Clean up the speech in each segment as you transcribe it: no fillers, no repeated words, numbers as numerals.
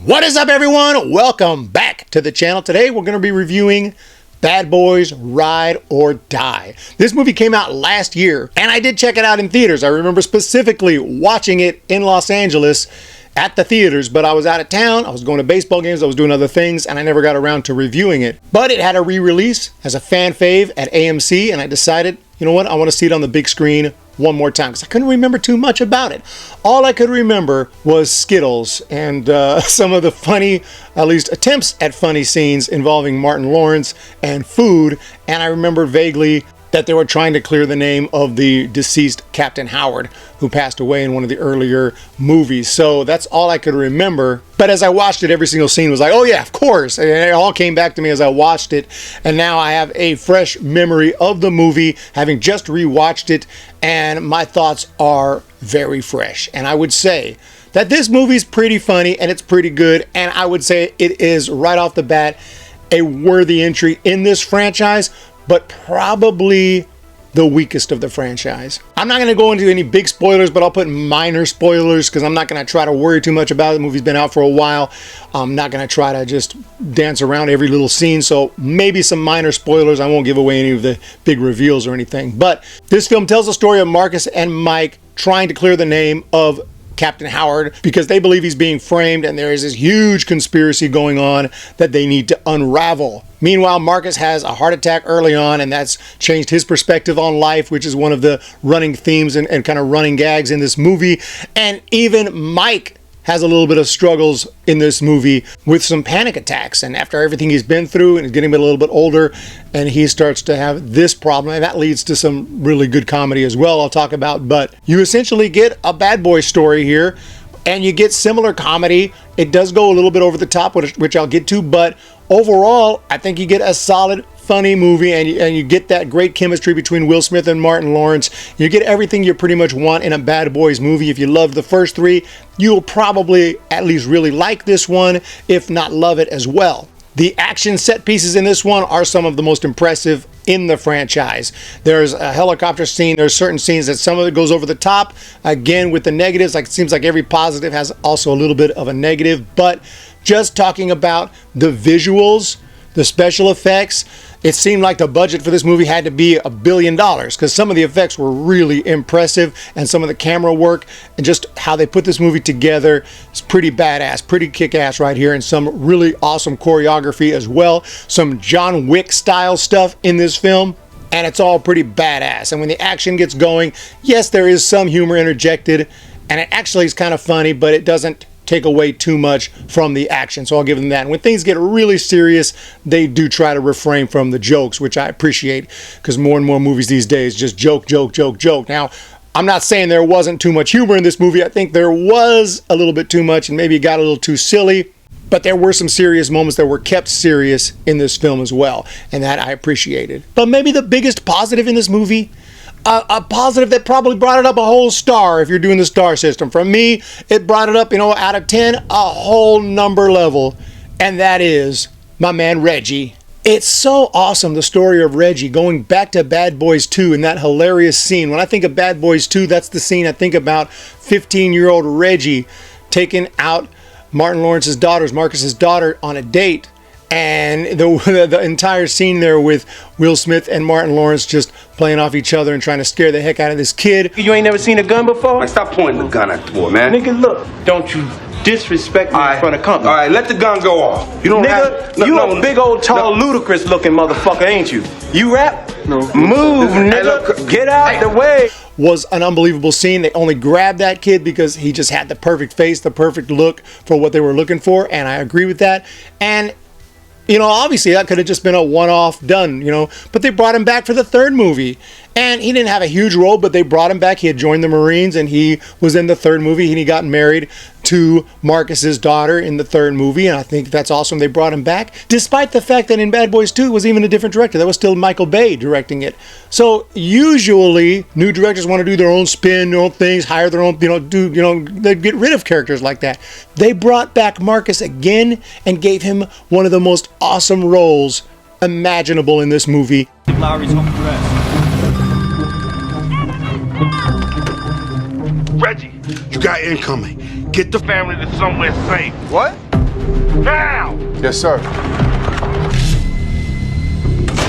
What is up, everyone? Welcome back to the channel. Today we're going to be reviewing Bad Boys Ride or Die. This movie came out last year and I did check it out in theaters. I remember specifically watching it in Los Angeles at the theaters, but I was out of town. I was going to baseball games, I was doing other things, and I never got around to reviewing it. But it had a re-release as a fan fave at AMC, and I decided, you know what, I want to see it on the big screen one more time because I couldn't remember too much about it. All I could remember was Skittles and some of the funny, at least attempts at funny scenes involving Martin Lawrence and food, and I remember vaguely that they were trying to clear the name of the deceased Captain Howard, who passed away in one of the earlier movies. So that's all I could remember. But as I watched it, every single scene was like, oh yeah, of course. And it all came back to me as I watched it. And now I have a fresh memory of the movie, having just rewatched it, and my thoughts are very fresh. And I would say that this movie's pretty funny and it's pretty good. And I would say it is right off the bat a worthy entry in this franchise, but probably the weakest of the franchise. I'm not going to go into any big spoilers, but I'll put minor spoilers because I'm not going to try to worry too much about it. The movie's been out for a while. I'm not going to try to just dance around every little scene, so maybe some minor spoilers. I won't give away any of the big reveals or anything. But this film tells the story of Marcus and Mike trying to clear the name of Captain Howard because they believe he's being framed and there is this huge conspiracy going on that they need to unravel. Meanwhile, Marcus has a heart attack early on, and that's changed his perspective on life, which is one of the running themes and kind of running gags in this movie. And even Mike has a little bit of struggles in this movie with some panic attacks. And after everything he's been through and he's getting a little bit older, and he starts to have this problem, and that leads to some really good comedy as well I'll talk about. But you essentially get a bad boy story here, and you get similar comedy. It does go a little bit over the top, which I'll get to, but overall, I think you get a solid, funny movie, and you get that great chemistry between Will Smith and Martin Lawrence. You get everything you pretty much want in a Bad Boys movie. If you love the first three, you'll probably at least really like this one, if not love it as well. The action set pieces in this one are some of the most impressive in the franchise. There's a helicopter scene. There's certain scenes that some of it goes over the top. Again, with the negatives, like it seems like every positive has also a little bit of a negative. But just talking about the visuals, the special effects, it seemed like the budget for this movie had to be $1 billion because some of the effects were really impressive, and some of the camera work and just how they put this movie together is pretty badass, pretty kick-ass right here, and some really awesome choreography as well. Some John Wick style stuff in this film, and it's all pretty badass. And when the action gets going, yes, there is some humor interjected, and it actually is kind of funny, but it doesn't take away too much from the action, so I'll give them that. And when things get really serious, they do try to refrain from the jokes, which I appreciate, because more and more movies these days just joke. Now, I'm not saying there wasn't too much humor in this movie. I think there was a little bit too much, and maybe it got a little too silly, but there were some serious moments that were kept serious in this film as well, and that I appreciated. But maybe the biggest positive in this movie, a positive that probably brought it up a whole star if you're doing the star system. For me, it brought it up, out of 10, a whole number level. And that is my man Reggie. It's so awesome, the story of Reggie, going back to Bad Boys 2 and that hilarious scene. When I think of Bad Boys 2, that's the scene I think about. 15-year-old Reggie taking out Martin Lawrence's daughter, Marcus's daughter, on a date. And the entire scene there with Will Smith and Martin Lawrence just playing off each other and trying to scare the heck out of this kid. You ain't never seen a gun before? Man, stop pointing the gun at the boy, man. Nigga, look, don't you disrespect me in front of company. All right, let the gun go off. You don't Nigga, you a big old, tall, ludicrous looking motherfucker, ain't you? You rap? No. Move, nigga. Get out the way. Was an unbelievable scene. They only grabbed that kid because he just had the perfect face, the perfect look for what they were looking for, and I agree with that. And obviously that could have just been a one-off done, but they brought him back for the third movie. And he didn't have a huge role, but they brought him back. He had joined the Marines, and he was in the third movie, and he got married to Marcus's daughter in the third movie, and I think that's awesome they brought him back, despite the fact that in Bad Boys 2 it was even a different director. That was still Michael Bay directing it. So usually new directors want to do their own spin, their own things, hire their own, they get rid of characters like that. They brought back Marcus again and gave him one of the most awesome roles imaginable in this movie. Lowry's home address. Reggie, you got incoming. Get the family to somewhere safe. What? Now! Yes, sir.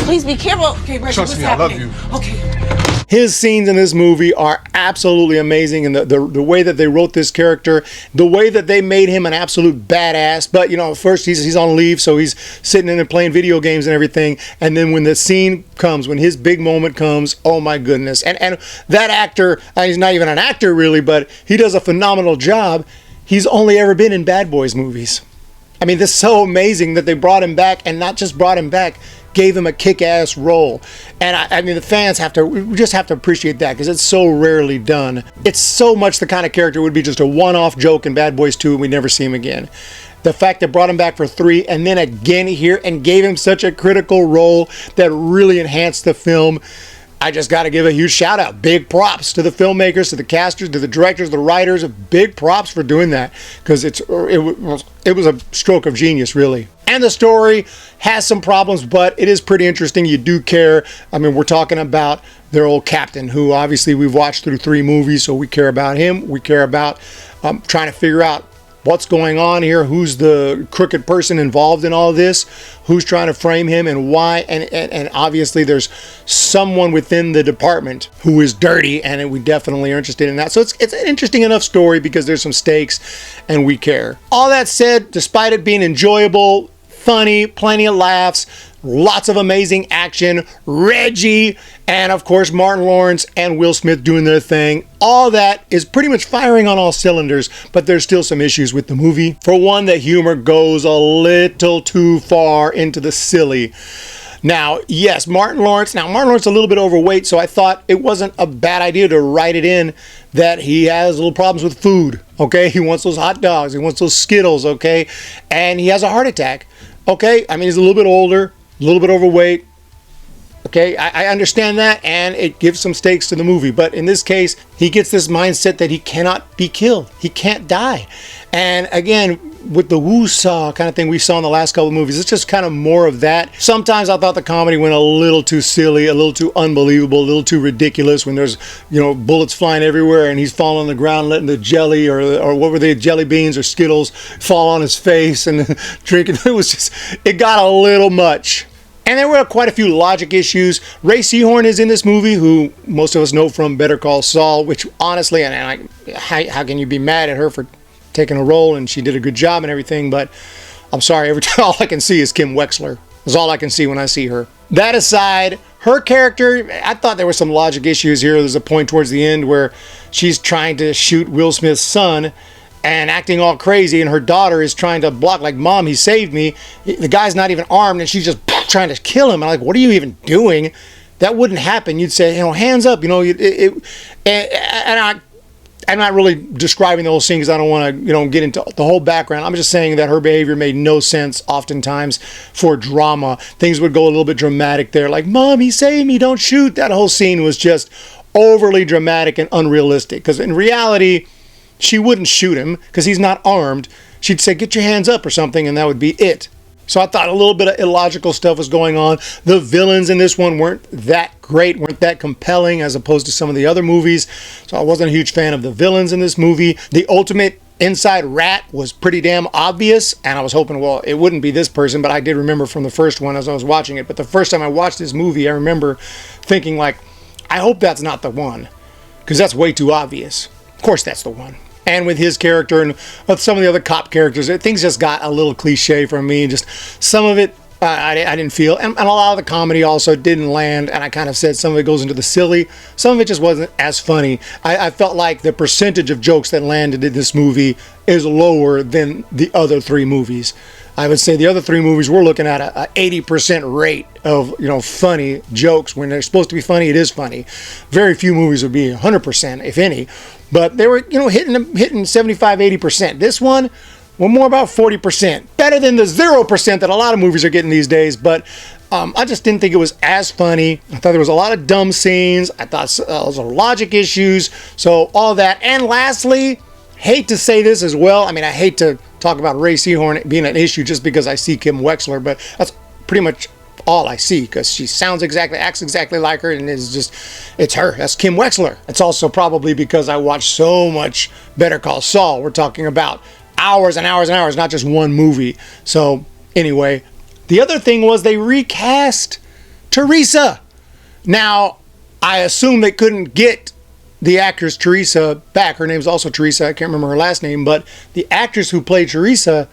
Please be careful. Okay, Reggie, Trust what's me, I love happening? you. Okay. His scenes in this movie are absolutely amazing, and the way that they wrote this character, the way that they made him an absolute badass. But, you know, first he's on leave, so he's sitting in and playing video games and everything. And then when the scene comes, when his big moment comes, oh my goodness. And that actor, he's not even an actor really, but he does a phenomenal job. He's only ever been in Bad Boys movies. I mean, this is so amazing that they brought him back, and not just brought him back, gave him a kick-ass role. And I mean, the fans we just have to appreciate that, because it's so rarely done. It's so much the kind of character would be just a one-off joke in Bad Boys 2 and we never see him again. The fact that brought him back for 3 and then again here and gave him such a critical role that really enhanced the film, I just got to give a huge shout out. Big props to the filmmakers, to the casters, to the directors, the writers. Big props for doing that, because it was a stroke of genius, really. And the story has some problems, but it is pretty interesting. You do care. I mean, we're talking about their old captain, who obviously we've watched through 3 movies, so we care about him. We care about trying to figure out what's going on here, who's the crooked person involved in all this, who's trying to frame him, and why. And obviously there's someone within the department who is dirty, and we definitely are interested in that. So it's an interesting enough story because there's some stakes and we care. All that said, despite it being enjoyable, funny, plenty of laughs, lots of amazing action, Reggie, and of course Martin Lawrence and Will Smith doing their thing. All that is pretty much firing on all cylinders, but there's still some issues with the movie. For one, the humor goes a little too far into the silly. Now, yes, Martin Lawrence is a little bit overweight, so I thought it wasn't a bad idea to write it in that he has little problems with food, okay? He wants those hot dogs, he wants those Skittles, okay? And he has a heart attack, okay? I mean, he's a little bit older, a little bit overweight, okay? I understand that, and it gives some stakes to the movie, but in this case, he gets this mindset that he cannot be killed. He can't die. And again, with the woo-saw kind of thing we saw in the last couple of movies, it's just kind of more of that. Sometimes I thought the comedy went a little too silly, a little too unbelievable, a little too ridiculous when there's, you know, bullets flying everywhere and he's falling on the ground letting the jelly or what were they, jelly beans or Skittles fall on his face and drinking. It got a little much. And there were quite a few logic issues. Ray Seahorn is in this movie, who most of us know from Better Call Saul, which honestly, how can you be mad at her for taking a role, and she did a good job and everything, but I'm sorry, every time all I can see is Kim Wexler. That's all I can see when I see her. That aside, her character, I thought there were some logic issues here. There's a point towards the end where she's trying to shoot Will Smith's son and acting all crazy, and her daughter is trying to block, like, Mom, he saved me. The guy's not even armed, and she's just trying to kill him. I'm like, what are you even doing? That wouldn't happen. You'd say, you know, hands up, you know, I'm not really describing the whole scene because I don't want to, you know, get into the whole background. I'm just saying that her behavior made no sense oftentimes for drama. Things would go a little bit dramatic there, like, Mom, he saved me, don't shoot. That whole scene was just overly dramatic and unrealistic, because in reality, she wouldn't shoot him because he's not armed. She'd say, get your hands up or something, and that would be it. So I thought a little bit of illogical stuff was going on. The villains in this one weren't that great, weren't that compelling as opposed to some of the other movies. So I wasn't a huge fan of the villains in this movie. The ultimate inside rat was pretty damn obvious, and I was hoping, well, it wouldn't be this person, but I did remember from the first one as I was watching it. But the first time I watched this movie, I remember thinking, like, I hope that's not the one, because that's way too obvious. Of course that's the one. And with his character and with some of the other cop characters, things just got a little cliche for me. Just some of it I didn't feel. And a lot of the comedy also didn't land. And I kind of said some of it goes into the silly. Some of it just wasn't as funny. I felt like the percentage of jokes that landed in this movie is lower than the other 3 movies. I would say the other 3 movies, we're looking at a 80% rate of, you know, funny jokes. When they're supposed to be funny, it is funny. Very few movies would be 100%, if any. But they were, you know, hitting 75, 80%. This one, we're more about 40%. Better than the 0% that a lot of movies are getting these days. But I just didn't think it was as funny. I thought there was a lot of dumb scenes. I thought there was logic issues. So all that. And lastly, hate to say this as well. I mean, I hate to talk about Ray Seahorn being an issue just because I see Kim Wexler, but that's pretty much all I see, because she sounds exactly, acts exactly like her, and it's her. That's Kim Wexler. It's also probably because I watch so much Better Call Saul. We're talking about hours and hours and hours, not just one movie. So anyway, the other thing was they recast Teresa. Now, I assume they couldn't get the actress Teresa back. Her name's also Teresa. I can't remember her last name, but the actress who played Teresa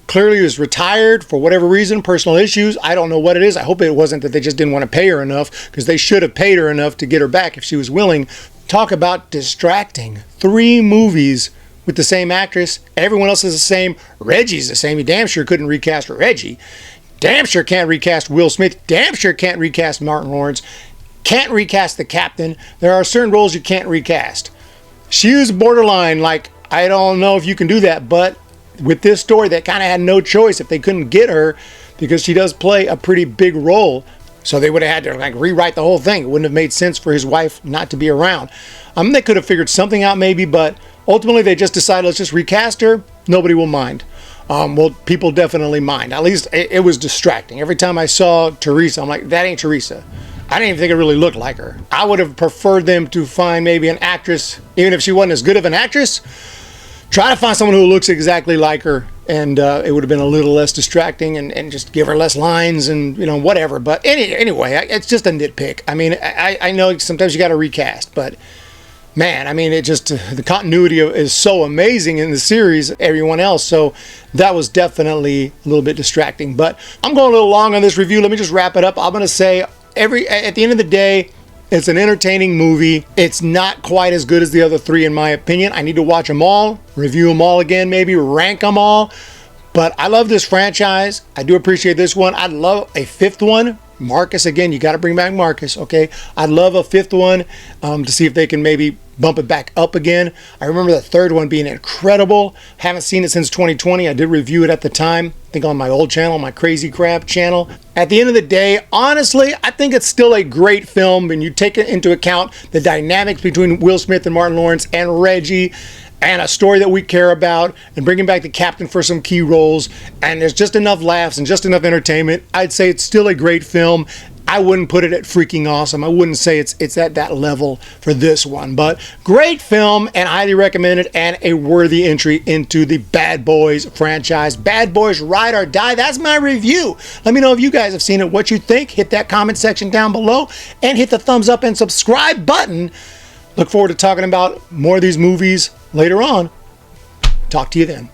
clearly was retired for whatever reason, personal issues. I don't know what it is. I hope it wasn't that they just didn't want to pay her enough, because they should have paid her enough to get her back if she was willing. Talk about distracting. 3 movies with the same actress. Everyone else is the same. Reggie's the same. You damn sure couldn't recast Reggie. Damn sure can't recast Will Smith. Damn sure can't recast Martin Lawrence. Can't recast the captain. There are certain roles you can't recast. She was borderline, like, I don't know if you can do that, but with this story, they kind of had no choice if they couldn't get her, because she does play a pretty big role. So they would have had to like rewrite the whole thing. It wouldn't have made sense for his wife not to be around. They could have figured something out maybe, but ultimately they just decided, let's just recast her. Nobody will mind. Well, people definitely mind. At least it was distracting. Every time I saw Teresa, I'm like, that ain't Teresa. I didn't even think it really looked like her. I would have preferred them to find maybe an actress, even if she wasn't as good of an actress, try to find someone who looks exactly like her, and it would have been a little less distracting, and just give her less lines and, you know, whatever. But anyway, it's just a nitpick. I mean, I know sometimes you got to recast, but man, I mean, it just, the continuity is so amazing in the series, everyone else. So that was definitely a little bit distracting. But I'm going a little long on this review. Let me just wrap it up. I'm going to say at the end of the day, it's an entertaining movie. It's not quite as good as the other 3 in my opinion. I need to watch them all, review them all again, maybe rank them all. But I love this franchise. I do appreciate this one. I'd love a 5th one. Marcus, again, you got to bring back Marcus, okay? I'd love a 5th one to see if they can maybe bump it back up again. I remember the 3rd one being incredible. Haven't seen it since 2020. I did review it at the time, I think on my old channel, my Crazy Crab channel. At the end of the day, honestly, I think it's still a great film when you take into account the dynamics between Will Smith and Martin Lawrence and Reggie, and a story that we care about, and bringing back the captain for some key roles, and there's just enough laughs and just enough entertainment. I'd say it's still a great film. I wouldn't put it at freaking awesome. I wouldn't say it's at that level for this one, but great film and highly recommended, and a worthy entry into the Bad Boys franchise. Bad Boys Ride or Die. That's my review. Let me know if you guys have seen it, what you think. Hit that comment section down below, and hit the thumbs up and subscribe button. Look forward to talking about more of these movies later on. Talk to you then.